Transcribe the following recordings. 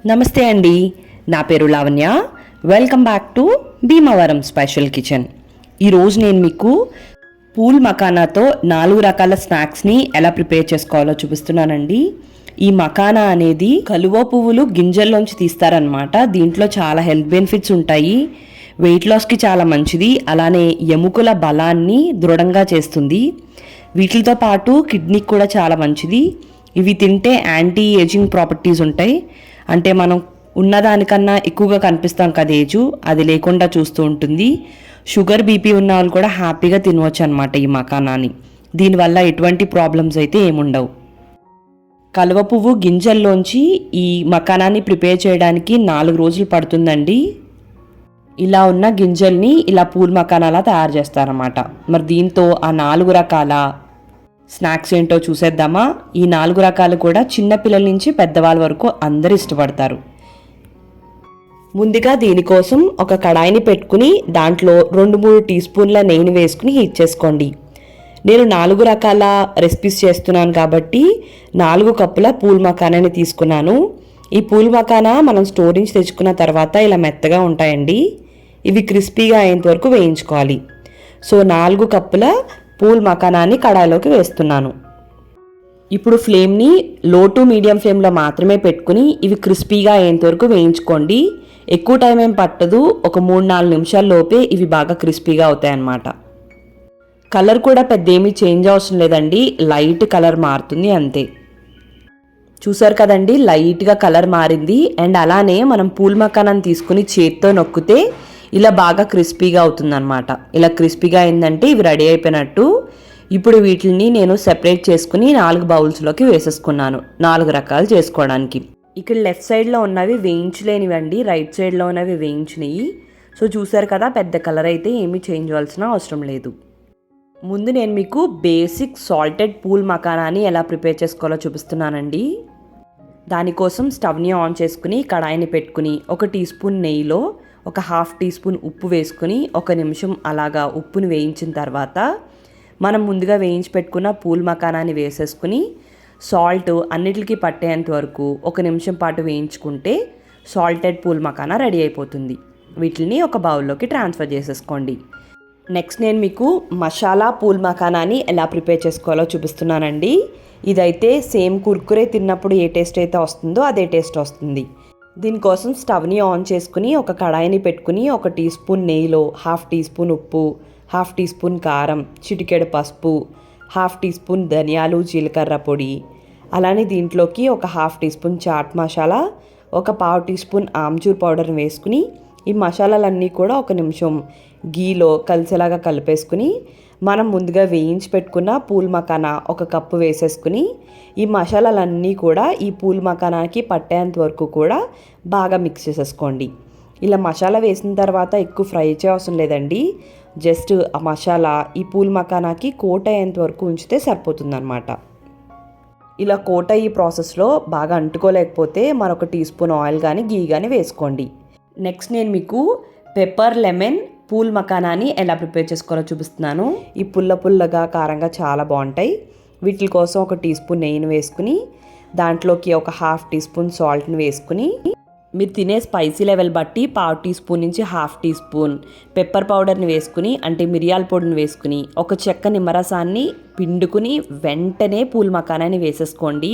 నమస్తే అండి, నా పేరు Lavanya. Welcome back to Bhimavaram special kitchen. ఈరోజు నేను మీకు పూల్ మకానాతో 4 రకాల స్నాక్స్ని ఎలా ప్రిపేర్ చేసుకోవాలో చూపిస్తున్నానండి. ఈ మకానా అనేది కలువ పువ్వులు గింజల్లోంచి తీస్తారనమాట. దీంట్లో చాలా హెల్త్ బెనిఫిట్స్ ఉంటాయి. వెయిట్ లాస్కి చాలా మంచిది, అలానే ఎముకల బలాన్ని దృఢంగా చేస్తుంది. వీటితో పాటు కిడ్నీకి కూడా చాలా మంచిది. ఇవి తింటే యాంటీ ఏజింగ్ ప్రాపర్టీస్ ఉంటాయి. అంటే మనం ఉన్నదానికన్నా ఎక్కువగా కనిపిస్తాం కదా ఏజు, అది లేకుండా చూస్తూ ఉంటుంది. షుగర్ బీపీ ఉన్న వాళ్ళు కూడా హ్యాపీగా తినవచ్చు అనమాట ఈ మకానాని. దీనివల్ల ఎటువంటి ప్రాబ్లమ్స్ అయితే ఏముండవు. కలువ పువ్వు గింజల్లోంచి ఈ మకానాన్ని ప్రిపేర్ చేయడానికి 4 రోజులు పడుతుందండి. ఇలా ఉన్న గింజల్ని ఇలా పూల్ మకానాలా తయారు చేస్తారన్నమాట. మరి దీంతో ఆ 4 రకాల స్నాక్స్ ఏంటో చూసేద్దామా. ఈ 4 రకాలు కూడా చిన్నపిల్లల నుంచి పెద్దవాళ్ళ వరకు అందరూ ఇష్టపడతారు. ముందుగా దీనికోసం ఒక కడాయిని పెట్టుకుని దాంట్లో 2-3 టీ స్పూన్ల నెయ్యిని వేసుకుని హీట్ చేసుకోండి. నేను 4 రకాల రెసిపీస్ చేస్తున్నాను కాబట్టి 4 కప్పుల పూల్ మకానాని తీసుకున్నాను. ఈ పూల్ మకానా మనం స్టోర్ నుంచి తెచ్చుకున్న తర్వాత ఇలా మెత్తగా ఉంటాయండి. ఇవి క్రిస్పీగా అయ్యేంత వరకు వేయించుకోవాలి. సో 4 కప్పుల పూల్ మకానాన్ని కడాయిలోకి వేస్తున్నాను. ఇప్పుడు ఫ్లేమ్ని లో టు మీడియం ఫ్లేమ్లో మాత్రమే పెట్టుకుని ఇవి క్రిస్పీగా అయ్యేంత వరకు వేయించుకోండి. ఎక్కువ టైం ఏం పట్టదు, ఒక 3-4 నిమిషాల్లోపే ఇవి బాగా క్రిస్పీగా అవుతాయన్నమాట. కలర్ కూడా పెద్ద ఏమీ చేంజ్ అవసరం లేదండి, లైట్ కలర్ మారుతుంది అంతే. చూసారు కదండి, లైట్గా కలర్ మారింది. అండ్ అలానే మనం పూల్ మకానాన్ని తీసుకుని చేత్తో నొక్కితే ఇలా బాగా క్రిస్పీగా అవుతుందన్నమాట. ఇలా క్రిస్పీగా అయిందంటే ఇవి రెడీ అయిపోయినట్టు. ఇప్పుడు వీటిని నేను సెపరేట్ చేసుకుని 4 బౌల్స్లోకి వేసేసుకున్నాను 4 రకాలు చేసుకోవడానికి. ఇక్కడ లెఫ్ట్ సైడ్లో ఉన్నవి వేయించలేనివండి, రైట్ సైడ్లో ఉన్నవి వేయించినవి. సో చూసారు కదా, పెద్ద కలర్ అయితే ఏమీ చేంజ్ అవ్వాల్సిన అవసరం లేదు. ముందు నేను మీకు బేసిక్ సాల్టెడ్ పూల్ మకానాని ఎలా ప్రిపేర్ చేసుకోవాలో చూపిస్తున్నానండి. దానికోసం స్టవ్ని ఆన్ చేసుకుని కడాయిని పెట్టుకుని 1 టీ స్పూన్ నెయ్యిలో 1/2 టీ స్పూన్ ఉప్పు వేసుకుని 1 నిమిషం అలాగా ఉప్పుని వేయించిన తర్వాత మనం ముందుగా వేయించి పెట్టుకున్న పూల్ మకానాన్ని వేసేసుకుని సాల్ట్ అన్నిటికీ పట్టేంత వరకు 1 నిమిషం పాటు వేయించుకుంటే సాల్టెడ్ పూల్ మకానా రెడీ అయిపోతుంది. వీటిని ఒక బౌల్లోకి ట్రాన్స్ఫర్ చేసేసుకోండి. నెక్స్ట్ నేను మీకు మసాలా పూల్ మకానాని ఎలా ప్రిపేర్ చేసుకోవాలో చూపిస్తున్నానండి. ఇదైతే సేమ్ కుర్కురే తిన్నప్పుడు ఏ టేస్ట్ అయితే వస్తుందో అదే టేస్ట్ వస్తుంది. దీనికోసం స్టవ్ని ఆన్ చేసుకుని ఒక కడాయిని పెట్టుకుని 1 టీ స్పూన్ నెయ్యిలో 1/2 టీ స్పూన్ ఉప్పు, 1/2 టీ స్పూన్ కారం, చిటికెడు పసుపు, 1/2 టీ స్పూన్ ధనియాలు జీలకర్ర పొడి, అలానే దీంట్లోకి 1/2 teaspoon chaat masala, 1/4 teaspoon amchur పౌడర్ని వేసుకుని ఈ మసాలాలన్నీ కూడా 1 నిమిషం గీలో కలిసేలాగా కలిపేసుకుని మనం ముందుగా వేయించి పెట్టుకున్న పూల్ మకానా 1 కప్పు వేసేసుకుని ఈ మసాలాలన్నీ కూడా ఈ పూల్ మకానాకి పట్టేంత వరకు కూడా బాగా మిక్స్ చేసేసుకోండి. ఇలా మసాలా వేసిన తర్వాత ఎక్కువ ఫ్రై చేయవసరం లేదండి, జస్ట్ ఆ మసాలా ఈ పూల్ మకానాకి కోట్ అయ్యేంత వరకు ఉంచితే సరిపోతుందన్నమాట. ఇలా కోట్ అయ్యే ప్రాసెస్లో బాగా అంటుకోలేకపోతే మరొక టీ స్పూన్ ఆయిల్ కానీ గీ కానీ వేసుకోండి. నెక్స్ట్ నేను మీకు పెప్పర్ లెమన్ పూల్ మకానాని ఎలా ప్రిపేర్ చేసుకోవాలో చూపిస్తున్నాను. ఈ పుల్లగా కారంగా చాలా బాగుంటాయి. వీటి కోసం 1 టీ స్పూన్ నెయ్యిని వేసుకుని దాంట్లోకి 1/2 టీ స్పూన్ సాల్ట్ని వేసుకుని మీరు తినే స్పైసీ లెవెల్ బట్టి 1/4 టీ స్పూన్ నుంచి 1/2 టీ స్పూన్ పెప్పర్ పౌడర్ని వేసుకుని అంటే మిరియాల పొడిని వేసుకుని 1 చెక్క నిమ్మరసాన్ని పిండుకుని వెంటనే పూల్ మకానాన్ని వేసేసుకోండి.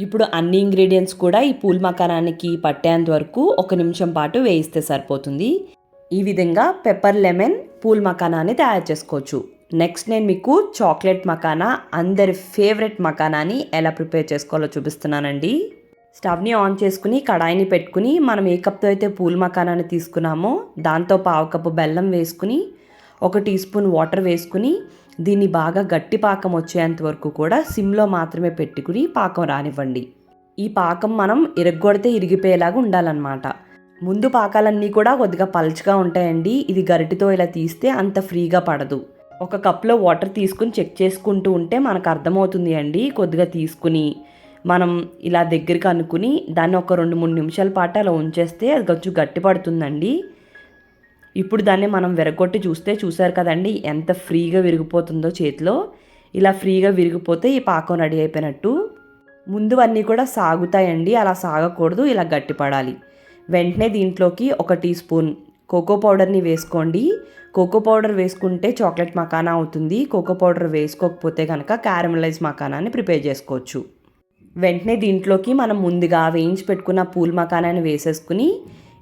ఇప్పుడు అన్ని ఇంగ్రీడియంట్స్ కూడా ఈ పూల్ మకానానికి పట్టేంత వరకు 1 నిమిషం పాటు వేయిస్తే సరిపోతుంది. ఈ విధంగా పెప్పర్ లెమన్ పూల్ మకానాని తయారు చేసుకోవచ్చు. నెక్స్ట్ నేను మీకు చాక్లెట్ మకానా, అందరి ఫేవరెట్ మకానాని ఎలా ప్రిపేర్ చేసుకోవాలో చూపిస్తున్నానండి. స్టవ్ని ఆన్ చేసుకుని కడాయిని పెట్టుకుని మనం ఏ కప్తో అయితే పూల్ మకానాన్ని తీసుకున్నామో దాంతో 1/2 కప్పు బెల్లం వేసుకుని 1 టీ స్పూన్ వాటర్ వేసుకుని దీన్ని బాగా గట్టి పాకం వచ్చేంత వరకు కూడా సిమ్లో మాత్రమే పెట్టుకుని పాకం రానివ్వండి. ఈ పాకం మనం ఇరగ్గొడితే ఇరిగిపోయేలాగా ఉండాలన్నమాట. ముందు పాకాలన్నీ కూడా కొద్దిగా పల్చగా ఉంటాయండి, ఇది గరిటితో ఇలా తీస్తే అంత ఫ్రీగా పడదు. 1 కప్లో వాటర్ తీసుకుని చెక్ చేసుకుంటూ ఉంటే మనకు అర్థమవుతుంది అండి. కొద్దిగా తీసుకుని మనం ఇలా దగ్గరికి అనుకుని దాన్ని ఒక 2-3 నిమిషాల పాటు అలా ఉంచేస్తే అది కొంచెం గట్టి పడుతుందండి. ఇప్పుడు దాన్ని మనం విరగొట్టి చూసారు కదండి ఎంత ఫ్రీగా విరిగిపోతుందో చేతిలో. ఇలా ఫ్రీగా విరిగిపోతే ఈ పాకం రెడీ అయిపోయినట్టు. ముందువన్నీ కూడా సాగుతాయండి, అలా సాగకూడదు, ఇలా గట్టిపడాలి. వెంటనే దీంట్లోకి 1 టీ స్పూన్ కోకో పౌడర్ని వేసుకోండి. కోకో పౌడర్ వేసుకుంటే చాక్లెట్ మకానా అవుతుంది. కోకో పౌడర్ వేసుకోకపోతే కనుక క్యారమలైజ్ మకానాని ప్రిపేర్ చేసుకోవచ్చు. వెంటనే దీంట్లోకి మనం ముందుగా వేయించి పెట్టుకున్న పూల్ మకానాని వేసేసుకుని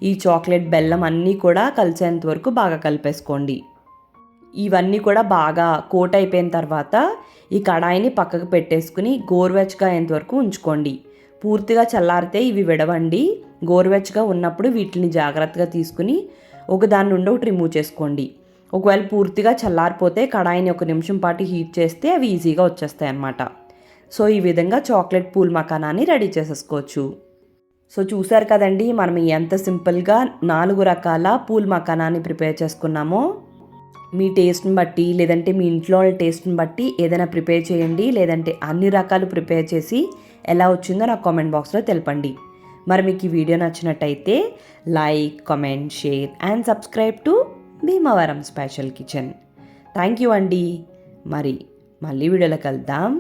ఈ చాక్లెట్ బెల్లం అన్నీ కూడా కలిసేంత వరకు బాగా కలిపేసుకోండి. ఇవన్నీ కూడా బాగా కోట్ అయిపోయిన తర్వాత ఈ కడాయిని పక్కకు పెట్టేసుకుని గోరువెచ్చగా అయ్యేంత వరకు ఉంచుకోండి. పూర్తిగా చల్లారితే ఇవి విడవండి. గోరువెచ్చగా ఉన్నప్పుడు వీటిని జాగ్రత్తగా తీసుకుని ఒకదాని నుండి ఒకటి రిమూవ్ చేసుకోండి. ఒకవేళ పూర్తిగా చల్లారిపోతే కడాయిని 1 నిమిషం పాటు హీట్ చేస్తే అవి ఈజీగా వచ్చేస్తాయి అన్నమాట. సో ఈ విధంగా చాక్లెట్ పూల్ మకానాని రెడీ చేసేసుకోవచ్చు. సో చూసారు కదండి, మనం ఎంత సింపుల్గా 4 రకాల పూల్ మకానాని ప్రిపేర్ చేసుకున్నామో. మీ టేస్ట్ని బట్టి లేదంటే మీ ఇంట్లో వాళ్ళ టేస్ట్ని బట్టి ఏదైనా ప్రిపేర్ చేయండి, లేదంటే అన్ని రకాలు ప్రిపేర్ చేసి ఎలా వచ్చిందో నాకు కామెంట్ బాక్స్లో తెలపండి. మరి మీకు ఈ వీడియో నచ్చినట్టయితే like, comment, share and subscribe to Bhimavaram special kitchen. Thank you అండి. మరి మళ్ళీ వీడియోలో కలుద్దాం.